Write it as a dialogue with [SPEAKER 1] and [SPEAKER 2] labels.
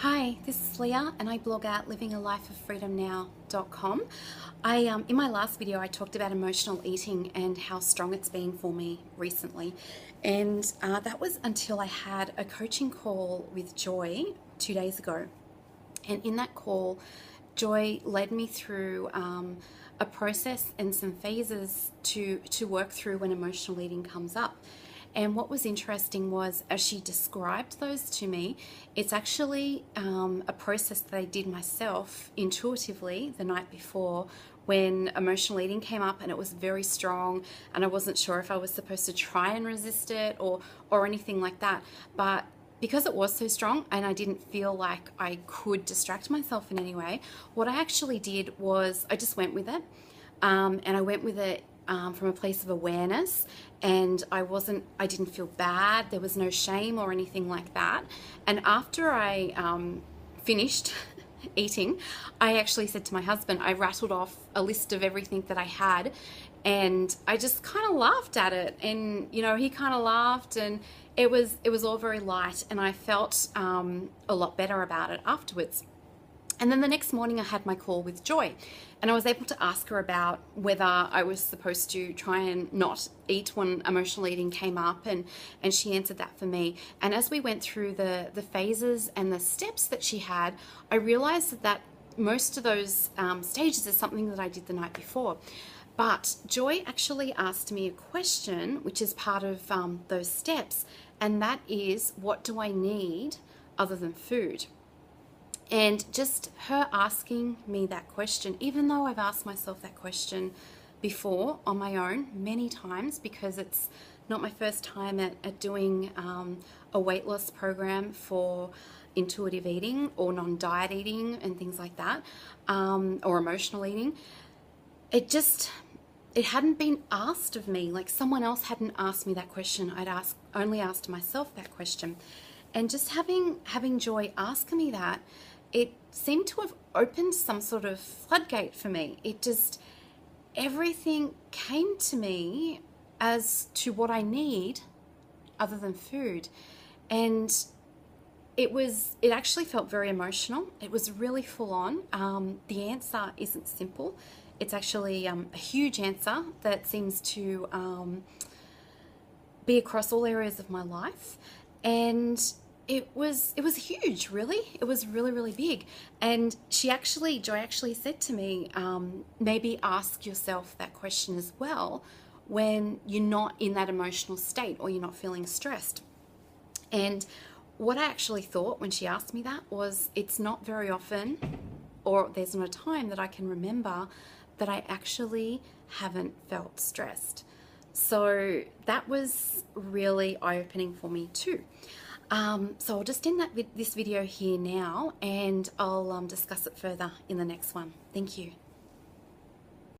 [SPEAKER 1] Hi, this is Leah and I blog at livingalifeoffreedomnow.com. In my last video I talked about emotional eating and how strong it's been for me recently, and that was until I had a coaching call with Joy 2 days ago. And in that call, Joy led me through a process and some phases to work through when emotional eating comes up. And what was interesting was, as she described those to me, it's actually a process that I did myself intuitively the night before when emotional eating came up and it was very strong, and I wasn't sure if I was supposed to try and resist it or anything like that. But because it was so strong and I didn't feel like I could distract myself in any way, what I actually did was I just went with it. And I went with it from a place of awareness, and I didn't feel bad. There was no shame or anything like that. And after I finished eating, I actually said to my husband, I rattled off a list of everything that I had, and I just kind of laughed at it, and he kind of laughed, and it was all very light, and I felt a lot better about it afterwards. And then the next morning I had my call with Joy, and I was able to ask her about whether I was supposed to try and not eat when emotional eating came up, and she answered that for me. And as we went through the phases and the steps that she had, I realized that most of those stages is something that I did the night before. But Joy actually asked me a question, which is part of those steps, and that is, what do I need other than food? And just her asking me that question, even though I've asked myself that question before on my own many times, because it's not my first time at doing a weight loss program for intuitive eating or non-diet eating and things like that, or emotional eating. It hadn't been asked of me. Like, someone else hadn't asked me that question. I'd only asked myself that question. And just having Joy ask me that, it seemed to have opened some sort of floodgate for me. Everything came to me as to what I need other than food. And it actually felt very emotional. It was really full on. The answer isn't simple. It's actually a huge answer that seems to be across all areas of my life. And it was huge, really. It was really, really big. And Joy actually said to me, maybe ask yourself that question as well when you're not in that emotional state or you're not feeling stressed. And what I actually thought when she asked me that was, it's not very often, or there's not a time that I can remember that I actually haven't felt stressed. So that was really eye-opening for me too. So I'll just end this video here now, and I'll discuss it further in the next one. Thank you.